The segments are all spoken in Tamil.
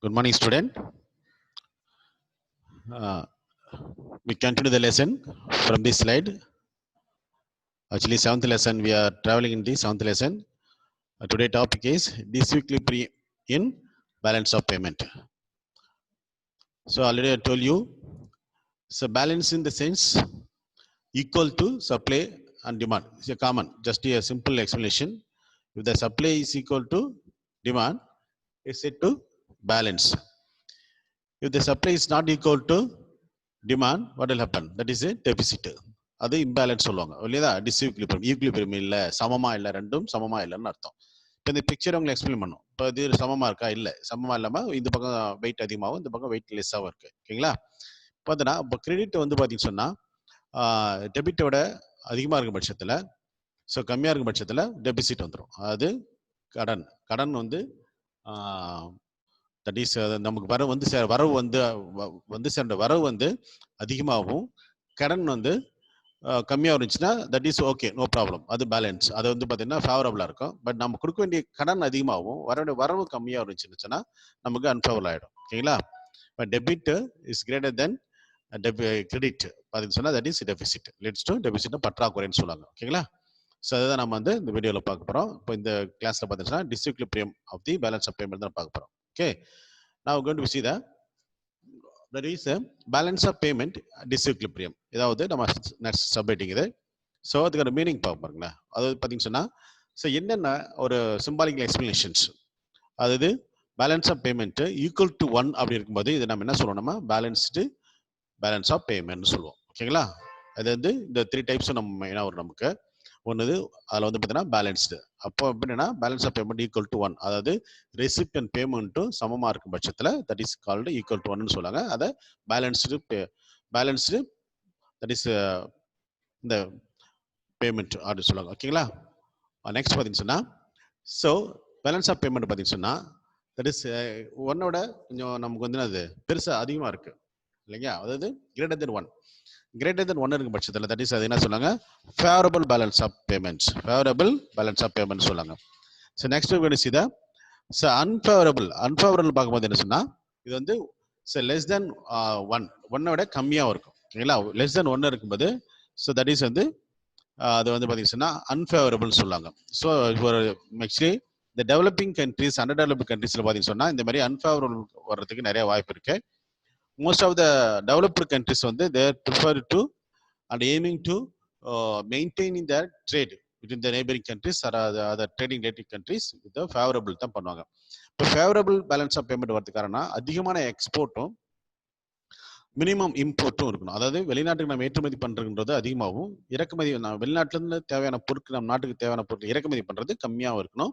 Good morning, student. Uh, we continue the lesson from this slide. Actually, seventh lesson, we are traveling in the seventh lesson. Today topic is disequilibrium in balance of payment. So already I told you, so balance in the sense equal to supply and demand. It's a common, just a simple explanation. If the supply is equal to demand, it's said to balance. If the supply is not equal to demand, what will happen? That is a deficit. அது இம்பேலன்ஸ் சொல்லுவாங்க இல்லையா? டிஸ்இக்லிபிரியம், ஈக்லிபிரியம் இல்லை, சமமா இல்லை, ரெண்டும் சமமா இல்லைன்னு அர்த்தம். இப்போ இந்த பிக்சர் உங்களுக்கு எக்ஸ்பிளைன் பண்ணும். இப்போ இது சமமா இருக்கா? இல்லை, சமமா இல்லாமல் இந்த பக்கம் வெயிட் அதிகமாகவும் இந்த பக்கம் வெயிட் லெஸ்ஸாகவும் இருக்கு. ஓகேங்களா? பார்த்தீங்கன்னா இப்போ கிரெடிட் வந்து பார்த்தீங்கன்னு சொன்னால் டெபிட்டோட அதிகமாக இருக்கும் பட்சத்தில், ஸோ கம்மியாக இருக்கும் பட்சத்தில் டெபிசிட் வந்துடும். அதாவது கடன் வந்து தட் இஸ் நமக்கு வரவு வந்து சேர்ந்த வரவு வந்து அதிகமாகவும் கடன் வந்து கம்மியாக இருந்துச்சுன்னா that is okay, no problem. அது பேலன்ஸ், அது வந்து பார்த்தீங்கன்னா ஃபேவரபுளாக இருக்கும். பட் நம்ம கொடுக்க வேண்டிய கடன் அதிகமாகவும் வரவு கம்மியாக இருந்துச்சுன்னா நமக்கு அன்ஃபேவரபிள் ஆகிடும். ஓகேங்களா? But debit is greater then credit பார்த்தீங்கன்னு சொன்னால் that is deficit, leads to deficit, பற்றாக்குறைன்னு சொல்லுவாங்க. ஓகேங்களா? ஸோ அதுதான் நம்ம வந்து இந்த வீடியோவில் பார்க்க போகிறோம். இப்போ இந்த கிளாஸில் பார்த்தீங்கன்னா disequilibrium of the balance of payment தான் பார்க்க போகிறோம். Okay, now we're going to see that is a balance of payment disequilibrium. இதாவது நம்ம நெக்ஸ்ட் சப்ஹெட்டிங் இது. ஸோ அதுக்கான மீனிங் பார்ப்பாங்களா? அதாவது பார்த்தீங்கன்னு சொன்னால், ஸோ என்னென்ன ஒரு சிம்பாலிக்கல் எக்ஸ்பிளனேஷன்ஸ், அதாவது balance of payment equal to 1 அப்படி இருக்கும்போது இதை நம்ம என்ன சொல்லுவோம்? நம்ம பேலன்ஸ் ஆஃப் பேமெண்ட்னு சொல்லுவோம். ஓகேங்களா? அது வந்து இந்த 3 டைப்ஸும் நம்ம மெயினாக வரும் நமக்கு. ஒன்று அதில் வந்து பார்த்தீங்கன்னா பேலன்ஸ்டு. அப்போ எப்படின்னா balance of payment equal to 1, அதாவது ரெசிப்ட் அண்ட் பேமெண்ட்டும் சமமாக இருக்கும் பட்சத்தில் that is called equal to 1ன்னு சொல்லுவாங்க. அதை பேலன்ஸ்டு தட் இஸ் இந்த பேமெண்ட் அப்படின்னு சொல்லுவாங்க. ஓகேங்களா? நெக்ஸ்ட் பார்த்தீங்கன்னு சொன்னால், ஸோ பேலன்ஸ் ஆஃப் பேமெண்ட் பார்த்தீங்கன்னு சொன்னால் தட் இஸ் ஒன்னோட கொஞ்சம் நமக்கு வந்து அது பெருசாக அதிகமாக இருக்குது இல்லைங்களா? அதாவது கிரேட்டர் தென் 1 இருக்கும் பட்சத்தில் தட் இஸ் அது என்ன சொன்னாங்க? ஃபேவரபிள் பேலன்ஸ் ஆஃப் பேமெண்ட்ஸ் சொன்னாங்க. So next see the so unfavourable பார்க்கும்போது என்ன சொன்னால், இது வந்து ஸோ லெஸ் தென் 1 விட கம்மியாகவும் இருக்கும். ஓகேங்களா? லெஸ் தென் 1 இருக்கும்போது ஸோ தட் இஸ் வந்து அது வந்து பார்த்தீங்கன்னா அன்ஃபேவரபிள் சொல்லுவாங்க. ஸோ ஒரு ஆக்சுவலி இந்த டெவலப்பிங் கண்ட்ரிஸ், அண்டர் டெவலப்டு கண்ட்ரீஸில் பார்த்தீங்கன்னு சொன்னால் இந்த மாதிரி அன்ஃபேவரபிள் வர்றதுக்கு நிறைய வாய்ப்பு இருக்கு. Most of the developed countries வந்து they prefer to and aiming to maintaining their trade within the neighboring countries or other trading related countries with the favorable தான் பண்ணுவாங்க. இப்போ ஃபேவரபிள் பேலன்ஸ் ஆஃப் பேமெண்ட் வரதுக்கு காரணம் அதிகமான எக்ஸ்போர்ட்டும் மினிமம் இம்போர்ட்டும் இருக்கணும். அதாவது வெளிநாட்டுக்கு நம்ம ஏற்றுமதி பண்ணுறதுன்றது அதிகமாகவும், இறக்குமதி வெளிநாட்டிலேருந்து தேவையான பொருட்கள் நம்ம நாட்டுக்கு தேவையான பொருட்கள் இறக்குமதி பண்ணுறது கம்மியாகவும் இருக்கணும்.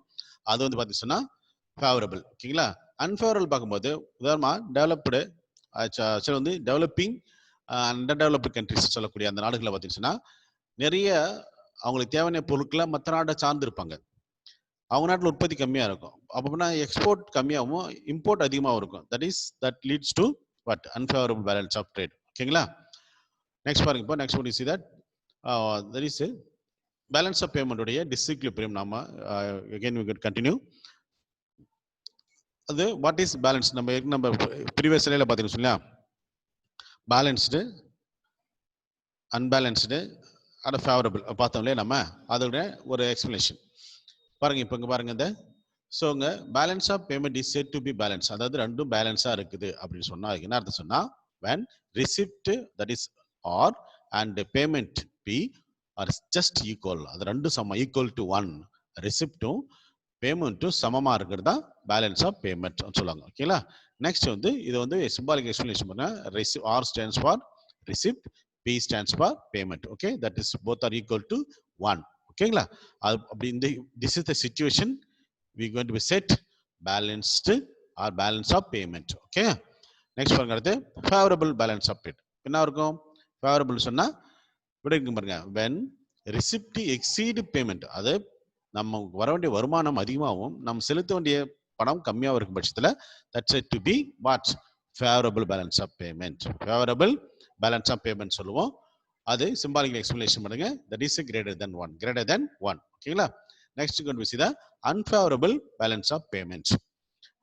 அது வந்து பார்த்தீங்கன்னா ஃபேவரபிள். ஓகேங்களா? அன்ஃபேவரபிள் பார்க்கும்போது உதாரணமாக டெவலப்டு வந்து டெவலப்பிங் அண்டர் டெவலப்டு கண்ட்ரிஸ் சொல்லக்கூடிய அந்த நாடுகளை பார்த்தீங்கன்னா நிறைய அவங்களுக்கு தேவையான பொருட்களை மற்ற நாட்டை சார்ந்து இருப்பாங்க. அவங்க நாட்டில் உற்பத்தி கம்மியாக இருக்கும். அப்போனா எக்ஸ்போர்ட் கம்மியாகவும் இம்போர்ட் அதிகமாகவும் இருக்கும். That leads to what? Unfavourable balance of trade. ஓகேங்களா? நெக்ஸ்ட் பாருங்க. இப்போ next one that that is balance of பேமெண்ட்டுடைய டிஸ்இக்லிபிரியம். நாம again we could continue. அது வாட் இஸ் பேலன்ஸ்? நம்ம ப்ரீவியஸ் ஸ்லைடில் பார்த்தீங்கன்னு சொன்னா பேலன்ஸ்டு, அன்பேலன்ஸ்டு அண்ட் ஃபேவரபிள் பார்த்தோம் இல்லையா? நம்ம அதோட ஒரு எக்ஸ்பிளனேஷன் பாருங்க. இப்போ இங்கே பாருங்க, இந்த ஸோ இங்கே balance of payment is set to be balance, அதாவது ரெண்டும் பேலன்ஸாக இருக்குது அப்படின்னு சொன்னால் அதுக்கு என்ன அர்த்தம் சொன்னால், when receipt that is or and payment p are just equal, அது ரெண்டும் சமம், ஈக்குவல் டு 1, ரெசிப்டும் பேமெண்ட்டும் சமமாக இருக்கிறது தான் பேலன்ஸ் ஆஃப் பேமெண்ட் சொல்லுவாங்க. ஓகேங்களா? நெக்ஸ்ட் வந்து இது வந்து சிம்பாலிக் எக்ஸ்பிளனேஷன் பண்ண R stands for receipt, P stands for payment. Okay, that is both are equal to 1. ஓகேங்களா? அது அப்படி இந்த this is the situation we going to be set balanced or balance of payment. Okay, next பாருங்க. அடுத்து ஃபேவரபிள் பேலன்ஸ் ஆஃப் பேமெண்ட் என்ன இருக்கும்? ஃபேவரபிள் சொன்னா இப்படி இருக்கும் பாருங்க. when receipt exceed payment, அது நம்ம வர வேண்டிய வருமானம் அதிகமாகவும் நம்ம செலுத்த வேண்டிய பணம் கம்மியாகவும் இருக்கும் பட்சத்தில் that's set to be what? Favourable balance of payment. Favourable balance of payment சொல்லுவோம். அது சிம்பாலிக் எக்ஸ்பிளனேஷன் பண்ணுங்க. That is greater than 1. ஓகேங்களா? நெக்ஸ்ட் கொண்டு see the unfavorable balance of payments.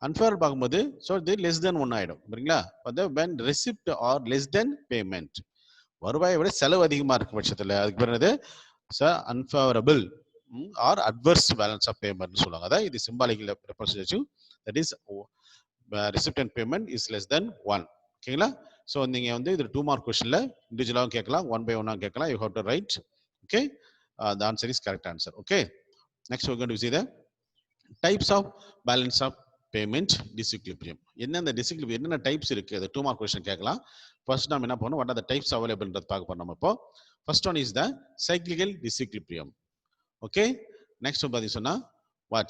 அன்ஃபேவர் பார்க்கும்போது ஸோ இது லெஸ் தென் ஒன் ஆகிடும் சரிங்களா. வந்து when receipt are less then payment, வருவாயை விட செலவு அதிகமாக இருக்கும் பட்சத்தில் அதுக்கு பிறகு unfavourable or adverse balance of payment சொல்லுவாங்க. அதான் இது symbolical representative, that is receipt and payment is less than 1. ஓகேங்களா. ஸோ நீங்கள் வந்து இது 2 மார்க் கொஸ்டினில் இண்டிவிஜுவலாகவும் கேட்கலாம், 1 by 1 கேட்கலாம். You have to write. Okay, the answer is correct answer. Okay, next we're going to see the types of balance of payment disequilibrium. என்னென்ன disequilibrium என்னென்ன டைப்ஸ் இருக்கு, அது 2 மார்க் கொஸ்டின் கேட்கலாம். ஃபர்ஸ்ட் நம்ம என்ன பண்ணணும், what are the types available ன்றது பார்க்க போறோம் நம்ம இப்போ. First one is the cyclical disequilibrium. Okay, next வந்து பார்த்தீங்கன்னா what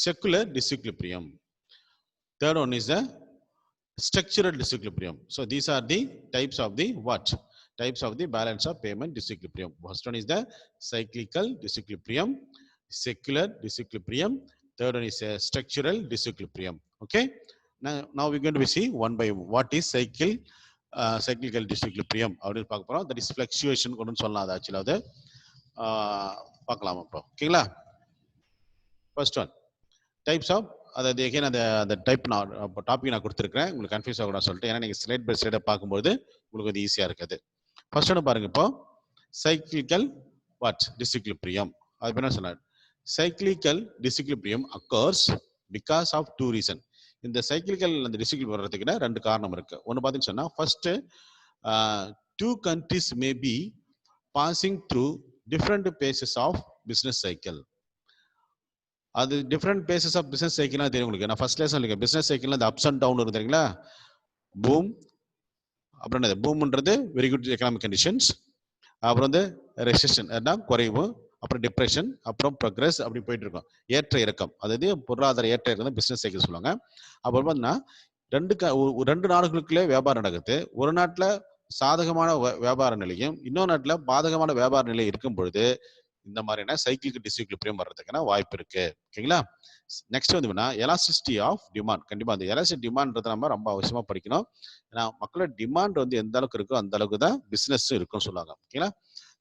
secular disequilibrium. Third one is the structural disequilibrium. So these are the types of the what? Types of the balance of payment disequilibrium. First one is the cyclical disequilibrium, secular disequilibrium. Third one is a structural disequilibrium. Okay. Now we're going to see one by one. What is cyclical disequilibrium? அப்படின்னு பார்க்க போறோம். That is fluctuation கொண்டு சொல்லலாம். அது ஆக்சுவலா அது பார்க்கலாம் இப்போ. ஓகேங்களா. First one, types of, அதாவது எகைன் அந்த டைப் நான் டாபிக் நான் கொடுத்துருக்கேன், உங்களுக்கு கன்ஃபியூஸ் ஆகக்கூடாது சொல்லிட்டு. ஏன்னா நீங்கள் ஸ்லைட் பை ஸ்லைடை பார்க்கும்போது உங்களுக்கு அது ஈஸியாக இருக்குது. ஃபர்ஸ்ட் ஒன்று பாருங்க, இப்போ சைக்ளிக்கல் வாட் டிசிக்லிப்ரியம். அது என்ன சொன்னார், cyclical disequilibrium occurs because of 2 reason. இந்த சைக்ளிக்கல் அந்த டிசிக்லிப்ரியம் வர்றதுக்குன்னா 2 காரணம் இருக்கு. ஒன்று பார்த்தீங்கன்னு சொன்னால், first 2 countries may be passing through different phases of business cycle. அது டிஃப்ரெண்ட் பேசஸ் ஆஃப் பிசினஸ் சைக்கிள்னா தெரியும் உங்களுக்கு. நான் ஃபர்ஸ்ட் லெசன் சொல்லிருக்கேன், பிசினஸ் சைக்கிள்ல அந்த அப்ஸ் அண்ட் டவுன் இருக்கு தெரியுங்களா. பூம், அப்புறம் என்னது பூம்ன்றது வெரி குட் எக்கனாமிக் கண்டிஷன்ஸ், அப்புறம் வந்து ரெசிஷன் குறைவு, அப்புறம் டிப்ரெஷன், அப்புறம் ப்ரோக்ரஸ், அப்படி போயிட்டு இருக்கும். ஏற்ற இறக்கம், அதாவது பொருளாதார ஏற்ற இறக்கம் பிசினஸ் சைக்கிள் சொல்லுவாங்க. அப்புறம் பார்த்தீங்கன்னா 2 நாடுகளுக்குள்ளே வியாபாரம் நடக்குது. ஒரு நாட்டில் சாதகமான வியாபார நிலையும் இன்னொரு நாட்டில் பாதகமான வியாபார நிலை இருக்கும் பொழுது இந்த மாதிரியான சைக்கிளிக் டிசிக்லிப்ரியம் வர்றதுக்கான வாய்ப்பு இருக்கு. ஓகேங்களா. நெக்ஸ்ட் வந்து எலாஸ்டிசிட்டி ஆஃப் டிமாண்ட். கண்டிப்பா அந்த எலாஸ்டிக் டிமாண்ட்ன்றதை நம்ம ரொம்ப அவசியமா படிக்கணும். ஏன்னா மக்களோட டிமாண்ட் வந்து எந்த அளவுக்கு இருக்கோ அந்த அளவுக்கு தான் பிசினஸ் இருக்கும்னு சொல்லுவாங்க. ஓகேங்களா.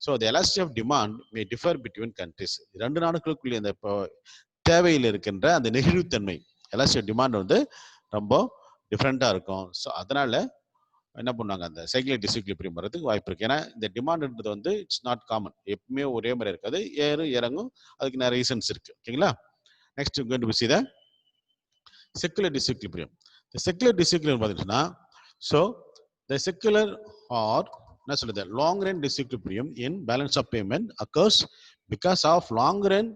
So the elasticity of demand may differ between countries. 2 நாடுகளுக்குள்ளே இந்த தேவையில் இருக்கின்ற அந்த நெகிழ்வுத்தன்மை, எலாஸ்டிக் டிமாண்ட் வந்து ரொம்ப டிஃப்ரெண்டா இருக்கும். ஸோ அதனால என்ன பண்ணுவாங்க, அந்த சைக்கிளிக் டிசிக்லிப்ரியம் வர்றதுக்கு வாய்ப்பு இருக்கு. ஏன்னா இந்த டிமாண்ட்ன்றது வந்து இட்ஸ் நாட் காமன், எப்பவுமே ஒரே மாதிரி இருக்காது, ஏறும் இறங்கும், அதுக்கு நிறைய ரீசன்ஸ் இருக்கு. ஓகேங்களா. Next going to see the secular disequilibrium. The secular disequilibrium பார்த்தீங்கன்னா, so the secular or என்ன சொல்றது long run disequilibrium in balance of payment occurs because of long run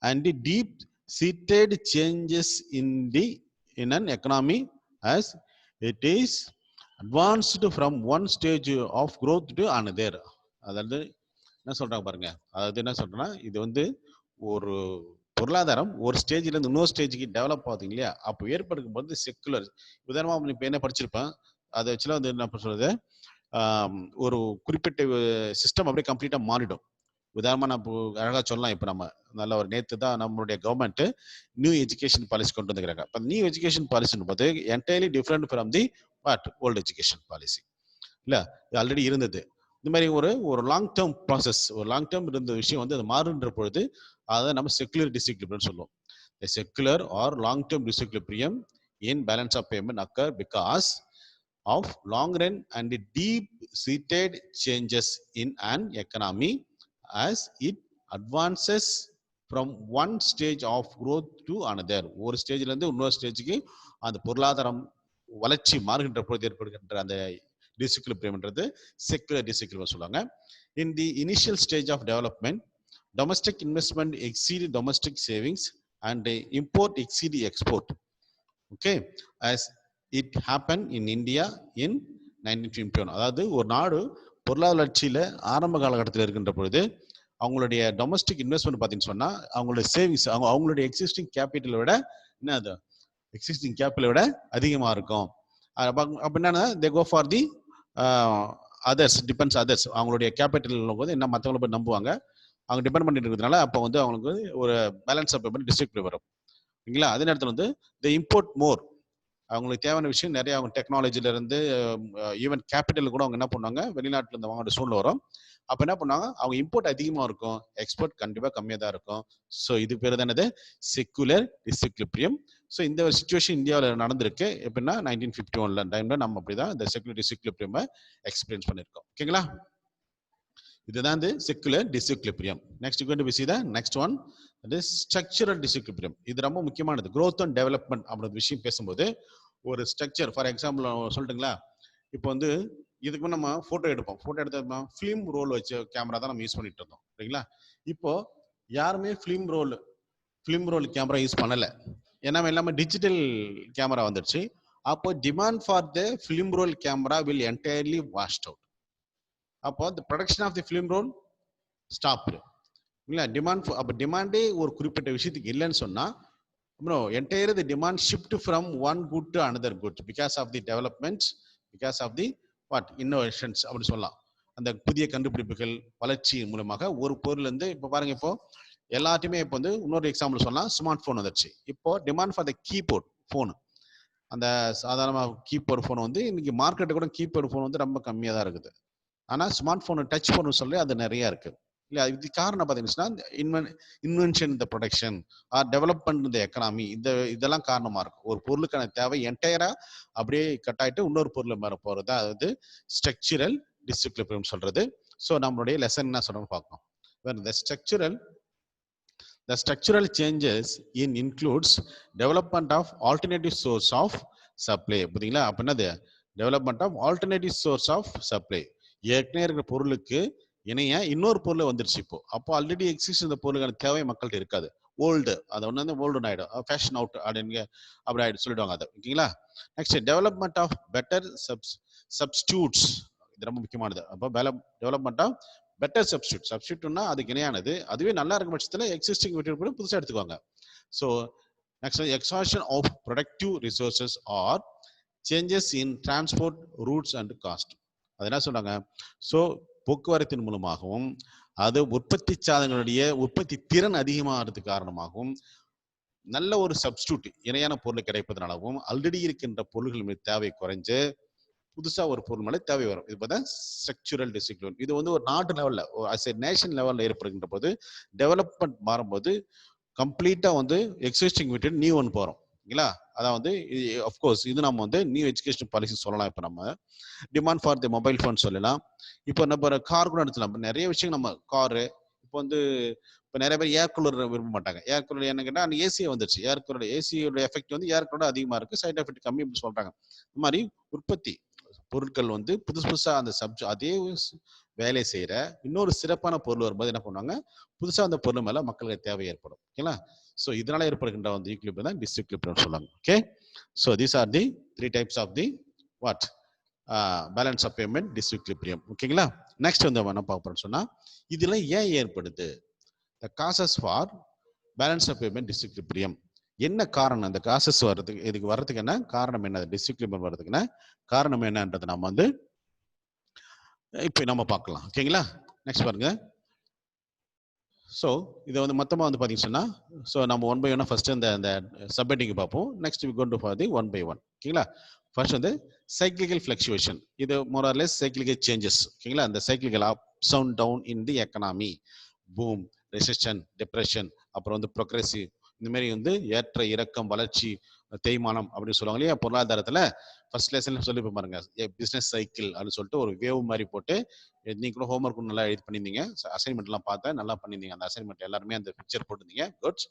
and the deep seated changes in an economy as it is advanced from one stage of growth to another. அதாவது என்ன சொல்றாங்க பாருங்க, அதாவது என்ன சொல்றேன்னா, இது வந்து ஒரு பொருளாதாரம் ஒரு ஸ்டேஜ்ல இருந்து இன்னொரு ஸ்டேஜுக்கு டெவலப் ஆகுதுங்க இல்லையா, அப்போ ஏற்படுக்கும் போது செக்குலர். உதாரணமா இப்போ என்ன படிச்சிருப்பேன், அதை வச்சுலாம் வந்து என்ன சொல்றது, ஒரு குறிப்பிட்ட சிஸ்டம் அப்படியே கம்ப்ளீட்டா மாறிடும். உதாரணமா நான் இப்போ அழகா சொல்லலாம், இப்போ நம்ம நல்ல ஒரு நேற்று தான் நம்மளுடைய கவர்மெண்ட் நியூ எஜுகேஷன் பாலிசி கொண்டு வந்துக்கிறாங்க. இப்போ நியூ எஜுகேஷன் பாலிசின்னு பார்த்து entirely different from the what old education policy இல்லை, ஆல்ரெடி இருந்தது. இந்த மாதிரி ஒரு லாங் டேர்ம் ப்ராசஸ், ஒரு லாங் டேர்ம் இருந்த விஷயம் வந்து அது மாறுன்ற பொழுது அதை நம்ம செக்குலர் டிசிக்லிப்ரியம் சொல்லுவோம். Secular or long term disequilibrium in balance of payment occur because of long run and deep seated changes in an economy as it advances from one stage of growth to another. ஒரு ஸ்டேஜ்ல இருந்து இன்னொரு ஸ்டேஜுக்கு அந்த பொருளாதாரம் வளர்ச்சி மாறுகின்ற பொழுது ஏற்படுகின்ற அந்த டிசிக்லிப்ரியம்ன்றது செக்குலர் டிசிக்லிப்ரியம் சொல்லுவாங்க. In the initial stage of development, domestic investment exceed domestic savings and import exceed export. Okay, as it happened in India in 1951. அதாவது ஒரு நாடு பொருளாதார வளர்ச்சியில ஆரம்ப காலகட்டத்தில் இருக்கின்ற பொழுது அவங்களுடைய டொமஸ்டிக் இன்வெஸ்ட்மெண்ட் பார்த்தீங்கன்னு சொன்னா அவங்களுடைய சேவிங்ஸ் அவங்களுடைய எக்ஸிஸ்டிங் கேபிட்டலை விட என்ன, அது எக்ஸிஸ்டிங் கேபிட்டலை விட அதிகமாக இருக்கும். அப்போ என்னன்னா they go for the others, depends others. அவங்களுடைய கேபிட்டல் போது என்ன மற்றவங்களை போய் நம்புவாங்க, அவங்க டிபெண்ட் பண்ணிட்டு இருக்கிறதுனால அப்போ வந்து அவங்களுக்கு ஒரு பேலன்ஸ் ஆஃப் பேமெண்ட் டிஸ்ட்ரிக்ட் வரும். இல்லைங்களா. அதே நேரத்தில் வந்து தி இம்போர்ட் மோர், அவங்களுக்கு தேவையான விஷயம் நிறைய அவங்க டெக்னாலஜில இருந்து ஈவன் கேபிட்டல் கூட அவங்க என்ன பண்ணுவாங்க வெளிநாட்டுல இருந்து வாங்குற சூழ்நிலை வரும். அப்ப என்ன பண்ணுவாங்க அவங்க இம்போர்ட் அதிகமா இருக்கும், எக்ஸ்போர்ட் கண்டிப்பா கம்மியா தான் இருக்கும். ஸோ இது பேர் தான் என்னது செக்குலர் டிஸ்இக்லிபிரியம். ஸோ இந்த ஒரு சுச்சுவேஷன் இந்தியாவில் நடந்திருக்கு. எப்படின்னா 1951 டைம்ல நம்ம அப்படிதான் இந்த செக்குலர் டிஸ்இக்லிபிரியம் எக்ஸ்பீரியன்ஸ் பண்ணியிருக்கோம். ஓகேங்களா? இதுதான் இந்த secular disequilibrium. Next going to be see the next one, that is structural disequilibrium. இது ரொம்ப முக்கியமானது. growth and development அப்படின்ற விஷயம் பேசும்போது ஒரு ஸ்ட்ரக்சர் ஃபார் எக்ஸாம்பிள் சொல்லட்டுங்களா? இப்போ வந்து இதுக்கு நம்ம போட்டோ எடுப்போம். போட்டோ எடுத்த ஃபிலிம் ரோல் வச்ச கேமரா தான் நம்ம யூஸ் பண்ணிட்டு இருந்தோம். சரிங்களா? இப்போ யாருமே ஃபிலிம் ரோல் கேமரா யூஸ் பண்ணல. ஏன்னா எல்லாமே டிஜிட்டல் கேமரா வந்துடுச்சு. அப்போ demand for the film roll camera will entirely washed out. அப்போ the production of the film roll stop இல்லை. அப்போ டிமாண்டே ஒரு குறிப்பிட்ட விஷயத்துக்கு இல்லைன்னு சொன்னா entire the demand shift from one good to another good because of the developments, because of the innovations அப்படி சொல்லலாம். அந்த புதிய கண்டுபிடிப்புகள் வளர்ச்சி மூலமாக ஒரு பொருள் இருந்து இப்போ பாருங்க, இப்போ எல்லாத்தையுமே இப்போ வந்து இன்னொரு எக்ஸாம்பிள் சொல்லலாம், ஸ்மார்ட் போன் வந்துருச்சு. இப்போ demand for the keyboard phone, அந்த சாதாரண கீபோர்ட் போன் வந்து இன்னைக்கு மார்க்கெட்டு கூட கீபோர்ட் போன் வந்து ரொம்ப கம்மியாக தான் இருக்குது. ஆனால் ஸ்மார்ட் போன் டச் போன் சொல்லி அது நிறைய இருக்கு இல்லையா? இது காரணம் பார்த்தீங்கன்னா இன்வென்ஷன் இந்த ப்ரொடக்ஷன் ஆர் டெவலப்மெண்ட் இந்த எக்கனாமி, இதெல்லாம் காரணமா இருக்கும். ஒரு பொருளுக்கான தேவை என்டையரா அப்படியே கட் ஆயிட்டு இன்னொரு பொருள் மேல போறது, அதாவது ஸ்ட்ரக்சரல் டிஸ்இக்லிபிரியம் சொல்றது. ஸோ நம்மளுடைய லெசன் என்ன சொல்றோம்னு பார்க்கணும். The structural changes includes development of alternative source of supply. புரியுதுங்களா? அப்படின்னா development of alternative source of supply. ஏற்கனவே இருக்கிற பொருளுக்கு இணைய இன்னொரு பொருள் வந்துருச்சு. இப்போ அப்போ ஆல்ரெடி எக்ஸிஸ்ட் இந்த பொருளுக்கான தேவை மக்கள்கிட்ட இருக்காது. ஓல்டு அதை ஒன்று வந்து ஓல்டு ஆயிடும், ஃபேஷன் அவுட் அப்படின்னு அப்படி ஆயிடும் சொல்லிடுவாங்க அதை. ஓகேங்களா? Next development of better substitutes. இது ரொம்ப முக்கியமானது. அப்போ டெவலப்மெண்ட் ஆஃப் பெட்டர் சப்ஸ்டியூட்னா அதுக்கு இணையானது. அதுவே நல்லா இருக்கும் பட்சத்தில் எக்ஸிஸ்டிங் மெட்டீரியல் கூட புதுசாக எடுத்துக்குவாங்க. So next exhaustion of productive resources or changes in transport routes and cost. அது என்ன சொல்றாங்க? ஸோ போக்குவரத்தின் மூலமாகவும் அது உற்பத்தி சாதனங்களுடைய உற்பத்தி திறன் அதிகமாகிறதுக்கு காரணமாகவும் நல்ல ஒரு சப்ஸ்டியூட் இணையான பொருள் கிடைப்பதனாகவும் ஆல்ரெடி இருக்கின்ற பொருள்கள் மீது தேவை குறைஞ்சு புதுசா ஒரு பொருள் மேலே தேவை வரும். இது பார்த்தா ஸ்ட்ரக்சுரல் டிசிப்ளின். இது வந்து ஒரு நாட்டு லெவல்ல அஸ் ஏ நேஷன் லெவல்ல ஏற்படுகின்ற போது டெவலப்மெண்ட் மாறும்போது கம்ப்ளீட்டா வந்து எக்ஸிஸ்டிங் விட்டு நியூ ஒன்று போறோம் இல்லைங்களா? அதான் வந்து அஃப்கோர்ஸ் இது நம்ம வந்து நியூ எஜுகேஷன் பாலிசி சொல்லலாம். இப்போ நம்ம demand for the Mobile phone சொல்லலாம். இப்போ நம்ம கார் கூட எடுத்துலாம். நிறைய விஷயம் நம்ம காரு இப்போ வந்து இப்போ நிறைய பேர் ஏர் கூலர் விரும்ப மாட்டாங்க. ஏர் கூலர் என்ன கேட்டால் அந்த ஏசியை வந்துருச்சு. ஏர் கூலர் ஏசியோட எஃபெக்ட் வந்து ஏர் கூலர் அதிகமாக இருக்கு, சைட் எஃபெக்ட் கம்மி அப்படின்னு சொல்றாங்க. இந்த மாதிரி உற்பத்தி பொருட்கள் வந்து புதுசா அந்த அதே வேலையை செய்யற இன்னொரு சிறப்பான பொருள் வரும்போது என்ன பண்ணுவாங்க, புதுசா அந்த பொருள் மேல மக்களுக்கு தேவை ஏற்படும். ஓகேங்களா? ஸோ இதனால ஏற்படுகின்ற வந்து ஈக்லிபிரியம் தான் டிஸ்இக்லிபிரியம் சொல்லுவாங்க. Okay, so these are the 3 types of the what balance of payment disequilibrium. ஓகேங்களா? நெக்ஸ்ட் வந்து என்ன பார்க்க போறோம்னு சொன்னா இதெல்லாம் ஏன் ஏற்படுது, the causes for balance of payment disequilibrium. என்ன காரணம் இந்த காசஸ் வர்றதுக்கு, இதுக்கு வர்றதுக்கு என்ன காரணம், என்ன டிஸ்இக்லிபிரியம் வர்றதுக்கு என்ன காரணம் என்னன்றது நம்ம வந்து இப்போ நம்ம பார்க்கலாம். ஓகேங்களா? நெக்ஸ்ட் பாருங்க. ஸோ இதை வந்து மொத்தமாக வந்து பார்த்தீங்கன்னா ஸோ நம்ம 1 by 1 ஃபர்ஸ்ட் அந்த சப்ஹெட்டிங் பார்ப்போம். Next we going to for the 1 by 1. ஓகேங்களா? ஃபர்ஸ்ட் வந்து சைக்கிளிக்கல் ஃபிளக்சுவேஷன். இது more or less cyclical changes. ஓகேங்களா? அந்த cyclical ups and down in the economy, boom, recession, depression, அப்புறம் வந்து ப்ரோக்ரெசிவ், இந்த மாதிரி வந்து ஏற்ற இறக்கம், வளர்ச்சி, தேய்மானம் அப்படின்னு சொல்லுவாங்க இல்லையா? பொருளாதாரத்துல ஃபர்ஸ்ட் லெசன்ல சொல்லி பாருங்க, பிசினஸ் சைக்கிள் அப்படின்னு சொல்லிட்டு ஒரு வேவ் மாதிரி போட்டு நீங்க கூட ஹோம்ஒர்க் நல்லா எழுதி பண்ணியிருந்தீங்க, அசைன்மெண்ட் எல்லாம் பார்த்தேன், நல்லா பண்ணியிருந்தீங்க. அந்த அசைன்மெண்ட் எல்லாருமே அந்த பிக்சர் போட்டிருந்தீங்க. குட்.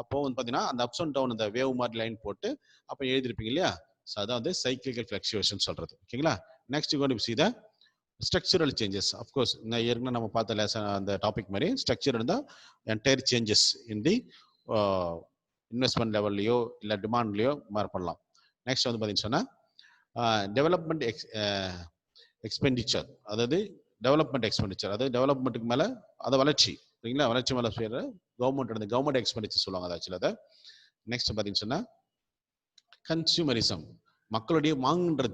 அப்போ வந்து பாத்தீங்கன்னா அந்த அப்ஸ் அண்ட் டவுன் அந்த வேவ் மாதிரி லைன் போட்டு அப்போ எழுதிருப்பீங்க இல்லையா? ஸோ அதான் வந்து சைக்கிளிக்கல் ஃபிளக்சுவேஷன் சொல்றது. ஓகேங்களா? Next you going to see the structural changes. Of course ஏற்கனவே நம்ம பார்த்த லெசன் அந்த டாபிக் மாதிரி ஸ்ட்ரக்சர் இருந்தால் entire changes in the investment லெவல்லையோ இல்லை டிமாண்ட்லையோ மாறு பண்ணலாம். நெக்ஸ்ட் வந்து பார்த்தீங்கன்னு சொன்னால் டெவலப்மெண்ட் எக்ஸ்பெண்டிச்சர், அதாவது டெவலப்மெண்ட் எக்ஸ்பெண்டிச்சர், அதாவது டெவலப்மெண்ட்டுக்கு மேலே அதை வளர்ச்சி, சரிங்களா? வளர்ச்சி மேலே செய்கிற கவர்மெண்ட் எக்ஸ்பெண்டிச்சர் சொல்லுவாங்க. அது ஆக்சுவலாக அதை நெக்ஸ்ட் பார்த்தீங்கன்னு சொன்னால் கன்சியூமரிசம், மக்களுடைய வாங்குன்ற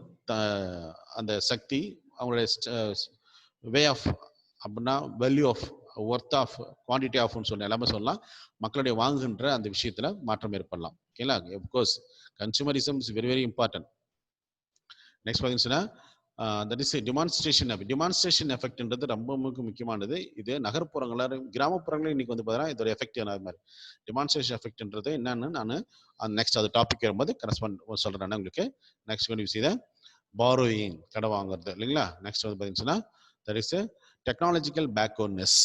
அந்த சக்தி, அவங்களுடைய வே ஆஃப் அப்படின்னா value of worth of quantity ஆஃப்னு சொன்ன எல்லாமே சொல்லலாம். மக்களுடைய வாங்குகின்ற அந்த விஷயத்துல மாற்றம் ஏற்படலாம். ஓகேங்களா? Of course consumerism is very very important. Next பார்த்தீங்கன்னா தட் இஸ் டிமான்ஸ்ட்ரேஷன் எஃபெக்ட்ன்றது ரொம்ப முக்கியமானது. இது நகர்ப்புறங்கள கிராமப்புறங்களும் இன்னைக்கு வந்து பார்த்தீங்கன்னா இதோட எஃபெக்ட் மாதிரி டிமான்ஸ்ட்ரேஷன் எஃபெக்ட்ன்றது என்னன்னு நான் நெக்ஸ்ட் அது டாபிக் வரும்போது கரஸ்பாண்ட் சொல்றேன் உங்களுக்கு. நெக்ஸ்ட் கொண்டு விஷயம் பாரோயிங் கடை வாங்குறது இல்லைங்களா. நெக்ஸ்ட் வந்து பார்த்தீங்கன்னா that is technological backwardness.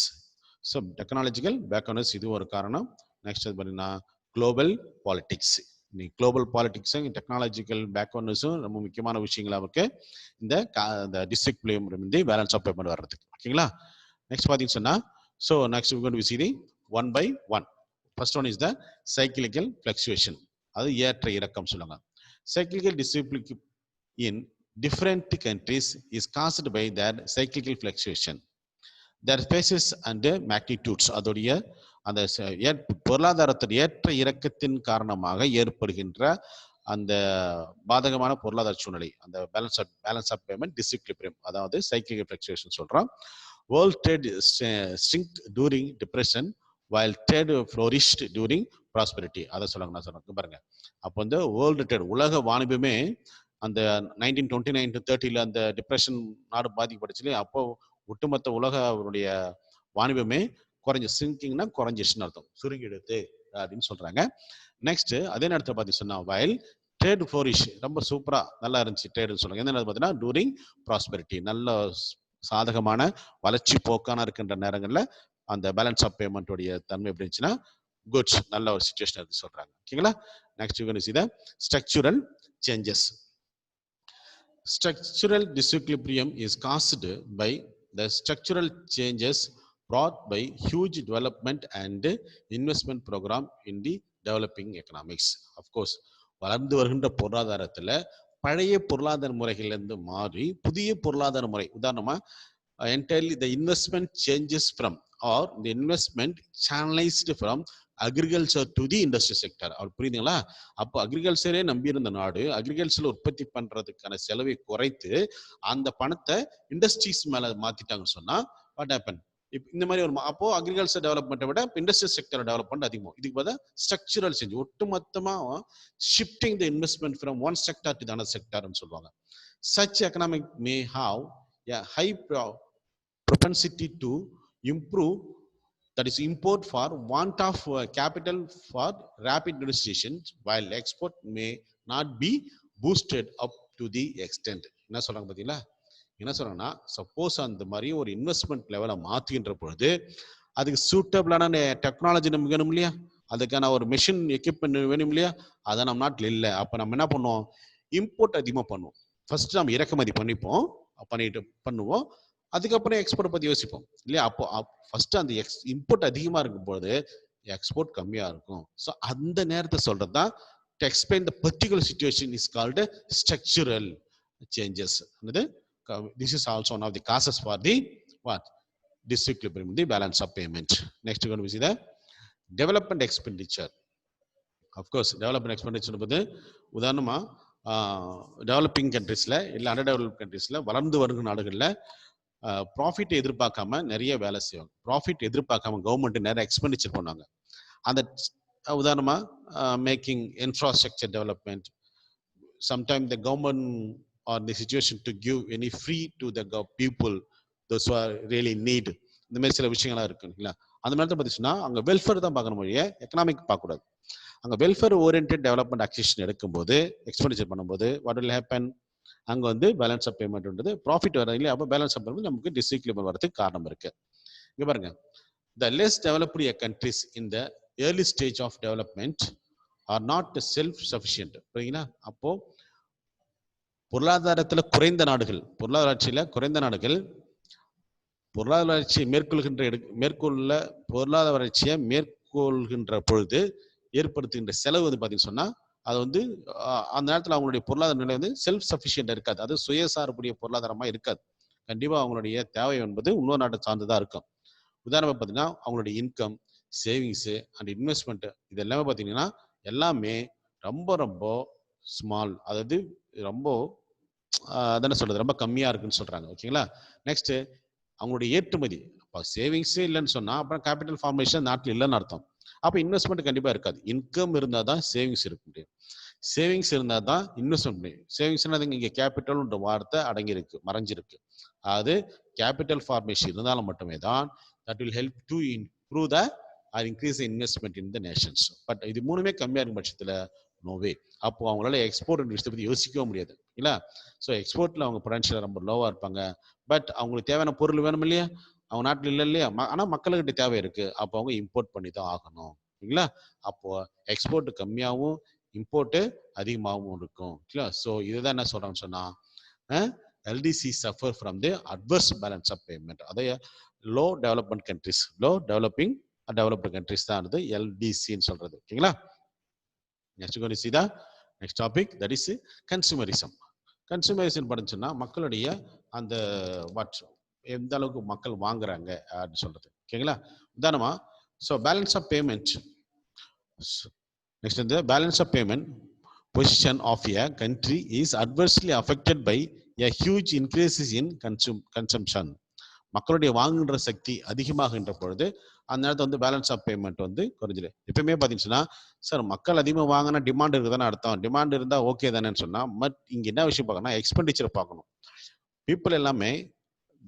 So technological backwardness இது ஒரு காரணம். நெக்ஸ்ட் வந்து பார்த்தீங்கன்னா குளோபல் பாலிடிக்ஸ். இன்னைக்கு குளோபல் பாலிடிக்ஸும் டெக்னாலஜிக்கல் பேக்வர்ட்னஸும் ரொம்ப முக்கியமான விஷயங்களாக இருக்கு இந்த டிஸ்ட்ரிக்ட் வந்து பேலன்ஸ் ஆஃப் பேமெண்ட் வர்றதுக்கு. ஓகேங்களா. நெக்ஸ்ட் பார்த்தீங்கன்னா so next we see the 1 by 1. First one is the cyclical fluctuation. அது ஏற்ற இறக்கம் சொல்லுவாங்க. Cyclical distribution in different countries is caused by their cyclical fluctuation, their phases and magnitudes. அதோடைய அந்த பொருளாதாரத்தின் ஏற்ற இறக்கத்தின் காரணமாக ஏற்படுகின்ற அந்த பாதகமான பொருளாதார சூழ்நிலை, அந்த பேலன்ஸ் ஆஃப் பேமெண்ட் டிஸ்இக்விலிபிரியம், அதாவது சைக்கிளிக்கல் ஃப்ளக்சுவேஷன் சொல்றோம். World trade shrink during depression while trade flourished during prosperity. அதை சொல்லுங்க. நான் சொல்றேன் பாருங்க. அப்போ வந்து வேர்ல்டு ட்ரேட் உலக வாணிபமே அந்த 1929 to 30 அந்த டிப்ரெஷன் நாடு பாதிக்கப்பட்டுச்சு. அப்போ ஒட்டுமொத்த உலகடைய வாணிபமே குறைஞ்சு சிங்கிங்னா குறைஞ்சிச்சுன்னு அர்த்தம், சுருங்கி எடுத்து அப்படின்னு சொல்றாங்க. நெக்ஸ்ட் அதே நேரத்தில் பார்த்தீங்கன்னா வயல் ட்ரேட் ஃப்ளோரிஷ் ரொம்ப சூப்பரா நல்லா இருந்துச்சு ட்ரேடுன்னு சொல்றாங்க. எந்த நேரத்தில் பார்த்தீங்கன்னா டூரிங் ப்ராஸ்பெரிட்டி நல்ல சாதகமான வளர்ச்சி போக்கான இருக்கின்ற நேரங்களில் அந்த பேலன்ஸ் ஆஃப் பேமெண்ட்டுடைய தன்மை எப்படி இருந்துச்சுன்னா குட்ஸ் நல்ல ஒரு சிச்சுவேஷன் இருக்கு சொல்றாங்க. ஓகேங்களா. நெக்ஸ்ட் இத structural changes. Structural disequilibrium is caused by the structural changes brought by huge development and investment program in the developing economics. Of course, வளர்ந்து வருகின்ற பொருளாதாரத்தில் பழைய பொருளாதார முறைகளிலிருந்து மாறி புதிய பொருளாதார முறை, உதாரணமா entirely the investment changes from or the investment channelized from agriculture to the industry sector. அவர் புரியுதுங்களா. அப்போ அக்ரிகல்ச்சரே நம்பியிருந்த நாடு அக்ரிகல்ச்சர்ல உற்பத்தி பண்றதுக்கான செலவை குறைத்து அந்த பணத்தை இண்டஸ்ட்ரீஸ் மேல மாத்திட்டாங்கன்னு சொன்னா வாட் ஹேப்பன். இந்த மாதிரி ஒரு அப்போ அக்ரிகல்ச்சர் டெவலப்மெண்ட்டை விட இண்டஸ்ட்ரியல் செக்டர் டெவலப்மெண்ட் அதிகமாகும். இதுக்கு பார்த்தா ஸ்ட்ரக்சரல் சேஞ்ச், ஒட்டுமொத்தமா shifting the investment from one sector to the other செக்டர்னு சொல்லுவாங்க. Such economic may have a high propensity to improve, that is import for want of capital for rapid industrialization, while export may not be boosted up to the extent. என்ன சொல்றாங்க பாத்தீங்களா. என்ன சொல்றாங்கன்னா சப்போஸ் அந்த மாதிரி ஒரு இன்வெஸ்ட்மெண்ட் லெவலை மாத்துகின்ற பொழுது அதுக்கு சூட்டபிளான டெக்னாலஜி நமக்கு வேணும் இல்லையா, அதுக்கான ஒரு மெஷின் எக்யூப்மெண்ட் வேணும் இல்லையா, அதை நம்ம நாட்டில் இல்லை. அப்ப நம்ம என்ன பண்ணுவோம், இம்போர்ட் அதிகமாக பண்ணுவோம். ஃபர்ஸ்ட் நம்ம இறக்குமதி பண்ணுவோம், அதுக்கப்புறம் எக்ஸ்போர்ட் பத்தி யோசிப்போம் இல்லையா. அப்போ ஃபர்ஸ்ட் அந்த இம்போர்ட் அதிகமா இருக்கும் போது எக்ஸ்போர்ட் கம்மியா இருக்கும். ஸோ அந்த நேரத்தை சொல்றதுதான் to explain the particular situation is called structural changes. This is also one of the causes for the what disequilibrium, the balance of payment. Next we're going to see the development expenditure. Of course development expenditure என்பது உதாரணமா டெவலப்பிங் கண்ட்ரீஸ்ல இல்ல அண்டர் டெவலப்ட் கண்ட்ரீஸ்ல வளர்ந்து வரும் நாடுகள்ல ப்ராஃபிட் எதிர்பார்க்காம நிறைய வேலை செய்வாங்க. ப்ராஃபிட் எதிர்பார்க்காம கவர்மெண்ட் நிறைய எக்ஸ்பெண்டிச்சர் பண்ணுவாங்க. அந்த உதாரணமா making infrastructure development, sometime the government or the situation to give any free to the people those who are really need. இந்த மாதிரி சில விஷயங்கள்லாம் இருக்கு இல்லைங்களா. அந்த மாதிரி பார்த்தீங்கன்னா அங்கே வெல்ஃபேர் தான் பார்க்கணும் மொழியே, எக்கனாமிக் பார்க்கக்கூடாது. அங்கே வெல்ஃபேர் ஓரியன்ட் டெவலப்மெண்ட் அக்சிஷன் எடுக்கும்போது எக்ஸ்பெண்டிச்சர் பண்ணும்போது வாட் வில் ஹேப்பன், அங்கே வந்து பேலன்ஸ் ஆஃப் பேமெண்ட்ன்றது ப்ராஃபிட் வர இல்லையா, அப்போ பேலன்ஸ் ஆஃப் பேமெண்ட் நமக்கு டிஸ்இக்விலிபிரியம் வரதுக்கு காரணம் இருக்கு. இங்கே பாருங்க, the less developed countries in the early stage of development are not self sufficient. புரியுங்களா. அப்போ பொருளாதாரத்தில் குறைந்த நாடுகள், பொருளாதார வளர்ச்சியை பொருளாதார வளர்ச்சியை மேற்கொள்கின்ற பொழுது ஏற்படுத்துகின்ற செலவு வந்து பார்த்தீங்கன்னு சொன்னா அது வந்து அந்த நேரத்தில் அவங்களுடைய பொருளாதார நிலை வந்து செல்ஃப் சஃபிஷியன்ட் இருக்காது, அது சுயசார்புடைய பொருளாதாரமா இருக்காது. கண்டிப்பா அவங்களுடைய தேவை என்பது இன்னொரு நாட்டை சார்ந்துதான் இருக்கும். உதாரணமா பார்த்தீங்கன்னா அவங்களுடைய இன்கம், சேவிங்ஸ் அண்ட் இன்வெஸ்ட்மெண்ட் இது எல்லாமே பார்த்தீங்கன்னா எல்லாமே ரொம்ப ரொம்ப ஸ்மால், அதாவது ரொம்ப அதான சொல்றது ரொம்ப கம்மியா இருக்குன்னு சொல்றாங்க. ஓகேங்களா. நெக்ஸ்ட் அவங்களுடைய ஏற்றுமதி, அப்போ சேவிங்ஸே இல்லைன்னு சொன்னா அப்புறம் கேபிட்டல் ஃபார்மேஷன் நாட்டில் இல்லைன்னு அர்த்தம். அப்போ இன்வெஸ்ட்மெண்ட் கண்டிப்பா இருக்காது. இன்கம் இருந்தால் தான் சேவிங்ஸ் இருக்க முடியும். சேவிங்ஸ் இருந்தால் தான் இன்வெஸ்ட்மெண்ட் முடியும். சேவிங்ஸ்னா இங்கே கேபிட்டல்ன்ற வார்த்தை அடங்கியிருக்கு, மறைஞ்சிருக்கு. அது கேபிட்டல் ஃபார்மேஷன் இருந்தாலும் மட்டுமே தான் that will help to improve the or increase investment in the nations. But இது மூணுமே கம்மியாக இருக்கும் பட்சத்தில் நோவே. அப்போ அவங்களால எக்ஸ்போர்ட் விஷயத்தை பற்றி யோசிக்கவும் முடியாது இல்லை. ஸோ எக்ஸ்போர்ட்டில் அவங்க பொட்டன்ஷியல் ரொம்ப லோவாக இருப்பாங்க. பட் அவங்களுக்கு தேவையான பொருள் வேணும் இல்லையா, அவங்க நாட்டில் இல்லை இல்லையா, ஆனால் மக்கள்கிட்ட தேவை இருக்கு. அப்போ அவங்க இம்போர்ட் பண்ணி தான் ஆகணும் இல்லைங்களா. அப்போ எக்ஸ்போர்ட் கம்மியாகவும் இம்போர்ட்டு அதிகமாகவும் இருக்கும் இல்லையா. ஸோ இதுதான் என்ன சொல்றாங்கன்னு சொன்னா LDC suffer from the adverse balance of payment. அதை low development countries, low developing developed countries தான் அது எல்டிசின்னு சொல்றது. ஓகேங்களா. Next gonna see the next topic, that is consumerism. Consumerism படிச்சுன்னா மக்களுடைய அந்த எந்த அளவுக்கு மக்கள் வாங்குறாங்க அப்படின்னு சொல்றது. ஓகேங்களா. உதாரணமா so balance of payment. Next வந்து balance of payment position of a country is adversely affected by a huge increases in consumption. மக்களுடைய வாங்குகின்ற சக்தி அதிகமாகின்ற பொழுது அந்த நேரத்தில் வந்து பேலன்ஸ் ஆஃப் பேமெண்ட் வந்து குறைஞ்சிடும். எப்பயுமே பார்த்தீங்கன்னா சார் மக்கள் அதிகமாக வாங்கினா டிமாண்ட் இருக்குதானே அர்த்தம். டிமாண்ட் இருந்தால் ஓகே தானேன்னு சொன்னால் பட் இங்கே என்ன விஷயம் பார்க்கணும், எக்ஸ்பெண்டிச்சர் பார்க்கணும். பீப்புள் எல்லாமே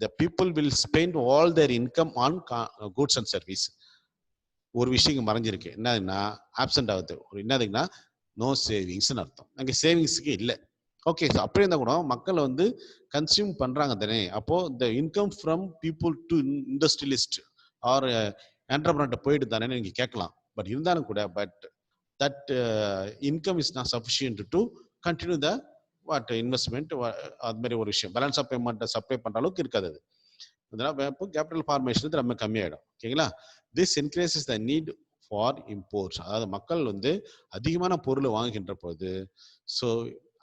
the people will spend all their income on goods and service. ஒரு விஷயம் மறைஞ்சிருக்கு என்னதுன்னா ஆப்சென்ட் ஆகுது. ஒரு என்னதுன்னா நோ சேவிங்ஸ்னு அர்த்தம். அங்கே சேவிங்ஸுக்கு இல்லை. ஓகே, அப்படியே இருந்தால் கூட மக்கள் வந்து கன்சியூம் பண்ணுறாங்க தானே. அப்போது the income from people to industrialist or என்டர்பிரனர்ட்ட போயிட்டு தானே நீங்கள் கேட்கலாம். பட் இருந்தாலும் கூட but that income is not sufficient to continue the what investment. அது மாதிரி ஒரு விஷயம் பேலன்ஸ் ஆஃப் பேமெண்ட்டை சப்ளை பண்ணுற அளவுக்கு இருக்காது. அது அதனால இப்போ கேபிட்டல் ஃபார்மேஷன் ரொம்ப கம்மியாயிடும். ஓகேங்களா. This increases the need for imports. அதாவது மக்கள் வந்து அதிகமான பொருளை வாங்குகின்ற போது ஸோ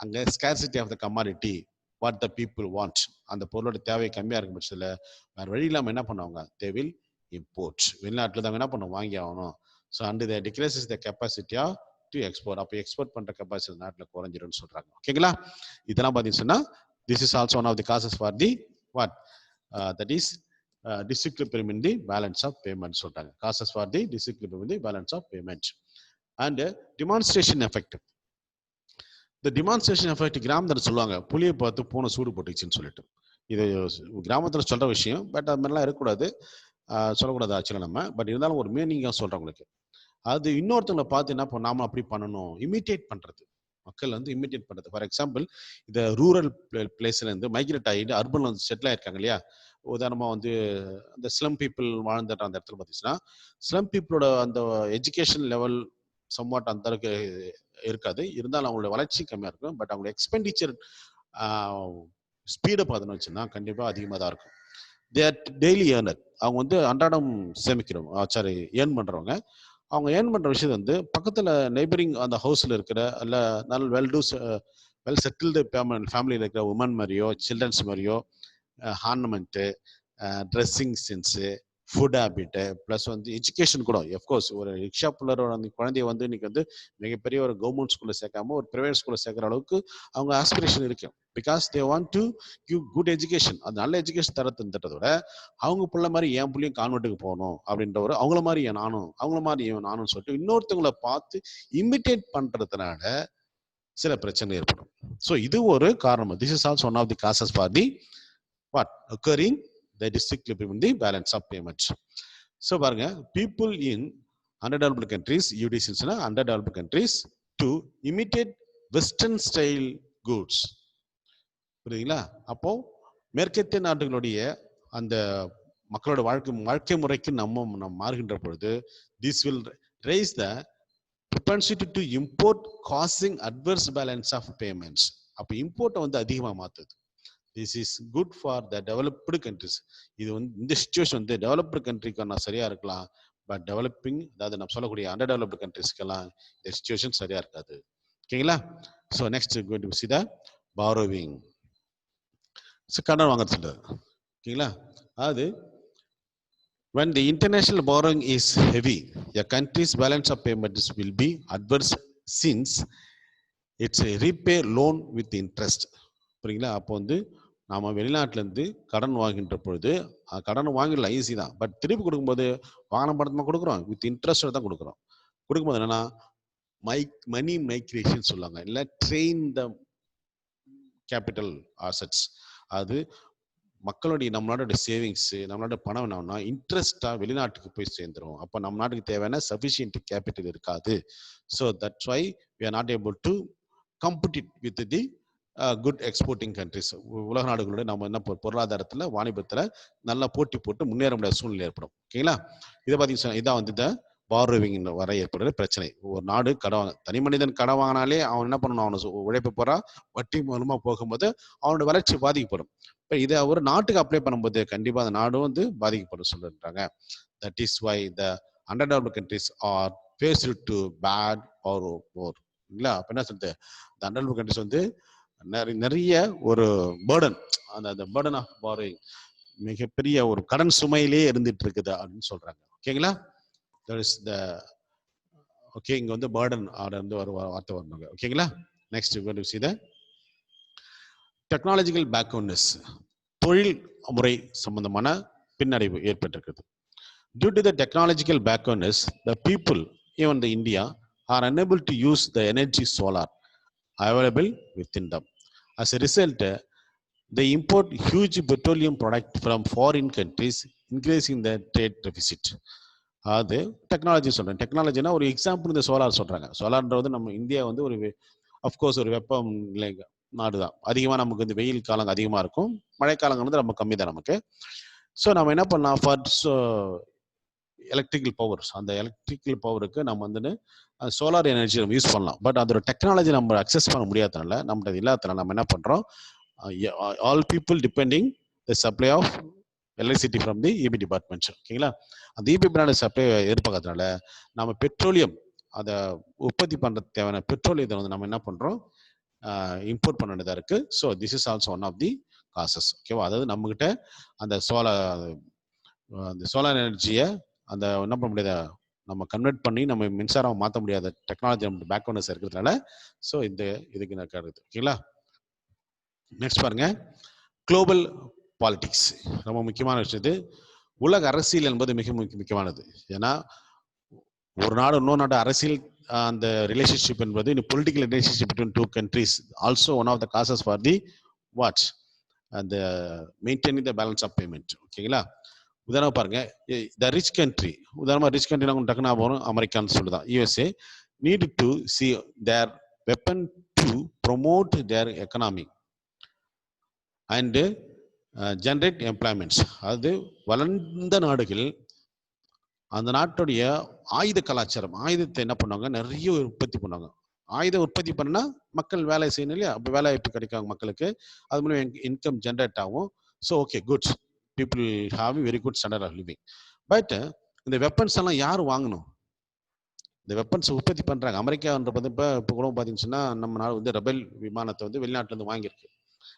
அங்கே scarcity of the commodity what the people want, அந்த பொருளோட தேவை கம்மியாக இருக்கும் பட்சத்தில் வேறு வழி இல்லாமல் என்ன பண்ணுவாங்க, தே வில் இம்போர்ட். வெளிநாட்டில் தான் என்ன பண்ணுவோம், வாங்கி ஆகணும். So and the decreases the capacity of to export. அப்போ எக்ஸ்போர்ட் பண்ணுற கெப்பாசிட்டி நாட்டில் குறைஞ்சிரும்னு சொல்கிறாங்க. ஓகேங்களா. இதெல்லாம் பார்த்தீங்கன்னா this is also one of the causes for the what that is disequilibrium in the balance of payment சொல்றாங்க. causes for the disequilibrium in the balance of payment and demonstration effect. the demonstration effect கிராமத்துல சொல்லுவாங்க, புளியை பார்த்து பூனை சூடு போட்டுச்சுன்னு சொல்லிட்டு. இது கிராமத்துல சொல்ற விஷயம். பட் அது மாதிரிலாம் இருக்கக்கூடாது, சொல்லக்கூடாது ஆக்சுவலாக நம்ம. பட் இருந்தாலும் ஒரு மீனிங்காக சொல்றேன் உங்களுக்கு. அது இன்னொருத்தவங்களை பார்த்து என்ன பண்ண நாம அப்படி பண்ணணும், இமிட்டேட் பண்றது. மக்கள் வந்து இமிட்டேட் பண்றது. ஃபார் எக்ஸாம்பிள் இந்த ரூரல் பிளேஸ்ல இருந்து மைக்ரேட் ஆகிட்டு அர்பன்ல வந்து செட்டில் ஆயிருக்காங்க இல்லையா. உதாரணமா வந்து அந்த ஸ்லம் பீப்புள் வாழ்ந்துட்டு அந்த இடத்துல பார்த்தீங்கன்னா ஸ்லம் பீப்புளோட அந்த எஜுகேஷன் லெவல் சம்வாட் அந்த அளவுக்கு இருக்காது. இருந்தாலும் அவங்களோட வளர்ச்சி கம்மியாக இருக்கும். பட் அவங்களோட எக்ஸ்பெண்டிச்சர் ஸ்பீடை பார்த்தோன்னு வச்சுன்னா கண்டிப்பாக அதிகமாக தான் இருக்கும். தேர் டெய்லி ஏர்னர். அவங்க வந்து அன்றாடம் சேமிக்கிறவங்க, சாரி ஏர்ன் பண்ணுறவங்க. அவங்க ஏர்ன் பண்ணுற விஷயத்தை வந்து பக்கத்தில் நெய்பரிங் அந்த ஹவுஸில் இருக்கிற இல்லை நல்ல வெல் செட்டில்டு ஃபேமிலியில் இருக்கிற உமன் மாதிரியோ சில்ட்ரன்ஸ் மாதிரியோ ornament, dressing sense, food habit, plus வந்து எஜுகேஷன் கூட. எஃப்கோர்ஸ் ஒரு ரிக்ஷா பிள்ளரோட அந்த குழந்தைய வந்து இன்னைக்கு வந்து மிகப்பெரிய ஒரு கவர்மெண்ட் ஸ்கூலில் சேர்க்காம ஒரு ப்ரைவேட் ஸ்கூலில் சேர்க்குற அளவுக்கு அவங்க ஆஸ்பிரேஷன் இருக்கு. Because they want to give good education. அது நல்ல எஜுகேஷன் தரத்துன்றதை விட அவங்க பிள்ளை மாதிரி என் பிள்ளையும் கான்வென்ட்டுக்கு போகணும் அப்படின்ற ஒரு அவங்கள மாதிரி நானும் அவங்கள மாதிரி நானும் சொல்லிட்டு இன்னொருத்தவங்களை பார்த்து இமிட்டேட் பண்ணுறதுனால சில பிரச்சனை ஏற்படும். ஸோ இது ஒரு காரணம். This is also one of the causes for the what occurring the disequilibrium in the balance of payments. So பாருங்க, people in underdeveloped countries, UDCs na underdeveloped countries to imitate western style goods. புரியுதுங்களா. அப்போ மேற்கத்திய நாடுகளுடைய அந்த மக்களோட வாழ்க்கை முறைக்கு நம்ம மாறுகின்ற பொழுது this will raise the propensity to import, causing adverse balance of payments. அப்போ இம்போர்ட்டை வந்து அதிகமாக மாற்றுது. This is good for the developed countries. இது வந்து இந்த சிச்சுவேஷன் வந்து டெவலப்டு கண்ட்ரிக்கான சரியா இருக்கலாம். பட் டெவலப்பிங், அதாவது நம்ம சொல்லக்கூடிய அண்டர் டெவலப்டு கண்ட்ரிஸ்க்கெல்லாம் இந்த சிச்சுவேஷன் சரியா இருக்காது. ஓகேங்களா. So next going to see the borrowing. So கடன் வாங்க சொல்றது. ஓகேங்களா. அதாவது when the international borrowing is heavy, a country's balance of payments will be adverse since it's a repay loan with interest. புரியுங்களா. அப்போ வந்து நாம வெளிநாட்டிலேருந்து கடன் வாங்கின்ற பொழுது கடன் வாங்கிடலாம் ஈஸி தான். பட் திருப்பி கொடுக்கும்போது வாங்கின பணத்தை கொடுக்குறோம், வித் இன்ட்ரெஸ்ட் தான் கொடுக்குறோம். கொடுக்கும்போது என்னன்னா மணி மைக்ரேஷன் சொல்லுவாங்க, இல்லை ட்ரெயின் த கேபிட்டல் ஆசட்ஸ். அது மக்களுடைய நம்மளோட சேவிங்ஸ், நம்மளோட பணம் என்னன்னா இன்ட்ரெஸ்டா வெளிநாட்டுக்கு போய் சேர்ந்துரும். அப்போ நம்ம நாட்டுக்கு தேவையான சஃபிஷியன்ட் கேபிட்டல் இருக்காது. So that's why we are not able to compete with the good exporting countries. உலக நாடுகளோட நம்ம என்ன பொருளாதாரத்தில் வாணிபத்தில் நல்லா போட்டி போட்டு முன்னேற முடியாத சூழ்நிலை ஏற்படும். ஓகேங்களா? இதை பார்த்தீங்கன்னா இதான் வந்து இந்த பாரோவிங் வர ஏற்படுற பிரச்சனை. ஒரு நாடு கடன் தனி மனிதன் கடன் வாங்கினாலே அவன் என்ன பண்ணணும், அவனை உழைப்பு போறா வட்டி மூலமா போகும்போது அவனோட வளர்ச்சி பாதிக்கப்படும். இப்போ இதை ஒரு நாட்டுக்கு அப்ளை பண்ணும்போது கண்டிப்பாக அந்த நாடும் வந்து பாதிக்கப்படும் சொல்லிட்டாங்க. That is why the under developed countries are faced to bad or more. இல்லைங்களா? அப்போ என்ன சொல்றது, இந்த அண்டர் டெவலப்ட் கண்ட்ரிஸ் வந்து நிறைய ஒரு பேர்டன், அந்த பேர்டன் ஆஃப் பாரோயிங் மிகப்பெரிய ஒரு கடன் சுமையிலே இருந்துட்டு இருக்குது அப்படின்னு சொல்றாங்க. ஓகேங்களா? ஓகே, இங்க வந்து பேர்டன் இருந்து ஒரு வார்த்தை வரணுங்க. ஓகேங்களா? Next see the technological backwardness, தொழில் முறை சம்பந்தமான பின்னடைவு ஏற்பட்டிருக்கிறது. Due to the technological backwardness, the people, even the India, are unable to use the energy solar available within them. As a result, they import huge petroleum product from foreign countries, increasing the trade deficit. அது டெக்னாலஜி சொல்றேன். டெக்னாலஜினா ஒரு எக்ஸாம்பிள் இந்த சோலார் சொல்றாங்க. சோலார்ன்றது நம்ம இந்தியா வந்து ஒரு அஃப்கோர்ஸ் ஒரு வெப்பம் நாடு தான். அதிகமாக நமக்கு வந்து வெயில் காலம் அதிகமாக இருக்கும், மழைக்காலங்கள் வந்து ரொம்ப கம்மி தான் நமக்கு. ஸோ நம்ம என்ன பண்ணலாம், ஃபார் எலக்ட்ரிக்கல் பவர்ஸ், அந்த எலக்ட்ரிக்கல் பவருக்கு நம்ம வந்து சோலார் எனர்ஜி நம்ம யூஸ் பண்ணலாம். பட் அதோட டெக்னாலஜி நம்ம அக்சஸ் பண்ண முடியாதனால, நம்மகிட்ட இல்லாதனால நம்ம என்ன பண்ணுறோம், all people depending the supply of electricity from the EB department. ஓகேங்களா? அந்த இபி பிராண்ட் சப்ளை எதிர்பார்க்கறதுனால நம்ம பெட்ரோலியம் அதை உற்பத்தி பண்ணுறது தேவையான பெட்ரோலியத்தை வந்து நம்ம என்ன பண்ணுறோம், இம்போர்ட் பண்ண வேண்டியதாக இருக்குது. So this is also one of the causes. ஓகேவா? அதாவது நம்மகிட்ட அந்த சோலார் எனர்ஜியை அந்த என்ன பண்ண முடியாத நம்ம கன்வெர்ட் பண்ணி நம்ம மின்சாரம் மாற்ற முடியாத டெக்னாலஜி நம்ம பேக்வர்ட்னஸ் இருக்கிறதுனால ஸோ இதுக்கு நான் கருது. ஓகேங்களா? நெக்ஸ்ட் பாருங்க, குளோபல் பாலிடிக்ஸ் ரொம்ப முக்கியமான விஷயத்து. உலக அரசியல் என்பது மிக முக்கியமானது. ஏன்னா ஒரு நாடு இன்னொரு நாடு அரசியல் அந்த ரிலேஷன்ஷிப் என்பது political relationship between two countries also one of the causes for the watch அந்த maintaining the balance of payment. ஓகேங்களா? உதாரணம் பாருங்க, த ரிச் கண்ட்ரி, உதாரணமாக ரிச் கண்ட்ரி நாங்கள் டக்குனா போகணும், அமெரிக்கான்னு சொல்லுதான், USA need to see their weapon to promote their economy and generate employments. அதாவது வளர்ந்த நாடுகள் அந்த நாட்டுடைய ஆயுத கலாச்சாரம், ஆயுதத்தை என்ன பண்ணுவாங்க, நிறைய உற்பத்தி பண்ணுவாங்க. ஆயுத உற்பத்தி பண்ணா மக்கள் வேலை செய்யணும் இல்லையா? அப்போ வேலை வாய்ப்பு கிடைக்கும் மக்களுக்கு, அது மூலம் இன்கம் ஜென்ரேட் ஆகும். So okay, goods, people have very good standard of living. But இந்த வெப்பன்ஸ் எல்லாம் யார் வாங்கணும்? இந்த வெப்பன்ஸ் உற்பத்தி பண்றாங்க அமெரிக்கான்ற இப்போ கூட பார்த்தீங்கன்னா நம்ம நாடு வந்து ரெபெல் விமானத்தை வந்து வெளிநாட்டுல இருந்து வாங்கியிருக்கு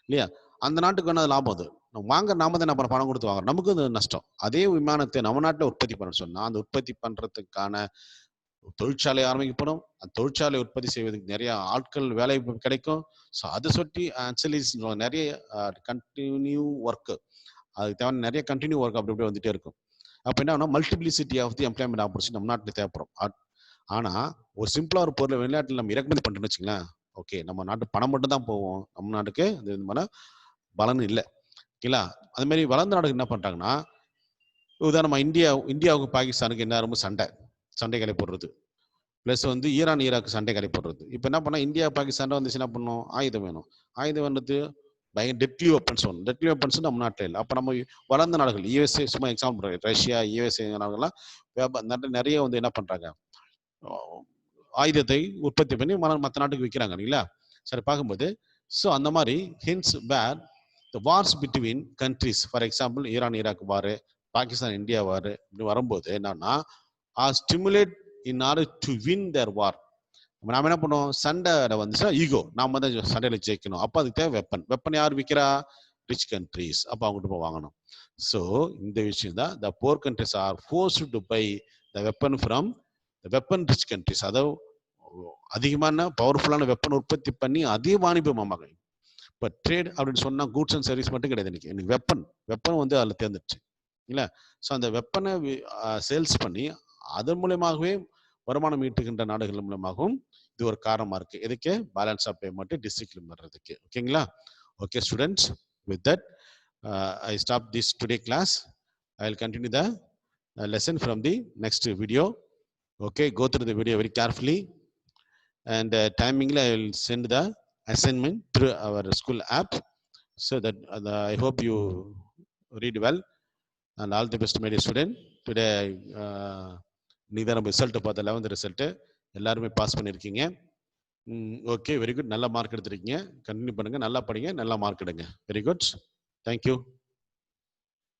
இல்லையா? அந்த நாட்டுக்கு வேணா லாபம். அது வாங்க நாம தான் நம்ம பணம் கொடுத்து வாங்குறோம், நமக்கு அது நஷ்டம். அதே விமானத்தை நம்ம நாட்டில் உற்பத்தி பண்ண சொன்னா அந்த உற்பத்தி பண்றதுக்கான தொழிற்சாலை ஆரம்பிக்கப்படும். அந்த தொழிற்சாலை உற்பத்தி செய்வதற்கு நிறைய ஆட்கள் வேலை கிடைக்கும். ஸோ அதை சொட்டி ஆக்சுவலிஸ் நிறைய கண்டினியூ ஒர்க், அதுக்கு தேவையான நிறைய கண்டினியூ ஒர்க் அப்படி அப்படியே வந்துட்டே இருக்கும். அப்போ என்ன ஆகும், multiplicity of the employment opportunity நம்ம நாட்டில் தேவைப்படும். ஆனா ஒரு சிம்பிளா ஒரு பொருளை வெளிநாட்டில் நம்ம இறக்குமதி பண்றோம்னு வச்சுங்களேன், ஓகே நம்ம நாட்டு பணம் மட்டும் தான் போவோம், நம்ம நாட்டுக்கு அது விதமான பலன் இல்லை. ஓகேங்களா? அது மாதிரி வளர்ந்த நாடுகள் என்ன பண்றாங்கன்னா, உதாரணமா இந்தியாவுக்கு பாகிஸ்தானுக்கு என்ன ரொம்ப சண்டை கலை போடுறது, பிளஸ் வந்து ஈரான் ஈராக்கு சண்டை கலை போடுறது. இப்போ என்ன பண்ணா, இந்தியா பாகிஸ்தான் வந்து என்ன பண்ணும், ஆயுதம் வேணும். ஆயுதம் வந்து டெட்லி வெப்பன்ஸ் வேணும். டெட்லி வெப்பன்ஸ் நம்ம நாட்டில் இல்லை. அப்போ நம்ம வளர்ந்த நாடுகள் யூஎஸ்ஏ, சும்மா எக்ஸாம்பிள் ரஷ்யா, யூஎஸ்ஏ நாடுகள்லாம் நிறைய வந்து என்ன பண்றாங்க, ஆயுதத்தை உற்பத்தி பண்ணி மற்ற நாட்டுக்கு விற்கிறாங்க இல்லைங்களா? சரி, பார்க்கும்போது ஸோ அந்த மாதிரி hence where the wars between countries, for example Iran Iraq war, Pakistan India war, இப்படி வரும்போது என்னன்னா stimulate in order to win their war. நாம என்ன பண்ணுவோம், சண்டை வந்துச்சுன்னா ஈகோ, நாம தான் சண்டையில ஜெயிக்கணும். அப்போ அதுக்கு தேவை வெப்பன் யார் விற்கிறா, ரிச் கண்ட்ரிஸ். அப்போ அவங்ககிட்ட போய் வாங்கணும். ஸோ இந்த விஷயம் தான், the poor countries are forced to buy the weapon from weapon rich countries. அதாவது அதிகமான பவர்ஃபுல்லான வெப்பன் உற்பத்தி பண்ணி அதே வாணிபமாங்க. இப்போ ட்ரேட் அப்படின்னு சொன்னால் கூட்ஸ் அண்ட் சர்வீஸ் மட்டும் கிடையாது. இன்னைக்கு வெப்பன் வந்து அதில் தேர்ந்துடுச்சு இல்லை. ஸோ அந்த வெப்பனை சேல்ஸ் பண்ணி அதன் மூலயமாகவே வருமானம் ஈட்டுகின்ற நாடுகள் மூலமாகவும் இது ஒரு காரணமாக இருக்குது. எதுக்கு? பேலன்ஸ் ஆஃப் பேமெண்ட் டிசிப்ளின் வர்றதுக்கு. ஓகேங்களா? Okay students, with that I stop this today class. I will continue the lesson from the next video. Okay, go through the video very carefully, and timing I will send the assignment through our school app, so that I hope you read well, and all the best my dear student. Today நீ தான் நம்ம ரிசல்ட் பார்த்த 11th ரிசல்ட் எல்லாருமே பாஸ் பண்ணியிருக்கீங்க. Okay, very good. நல்ல மார்க் எடுத்திருக்கீங்க. கண்டினியூ பண்ணுங்க, நல்லா படிங்க, நல்லா மார்க் எடுங்க. Very good, thank you.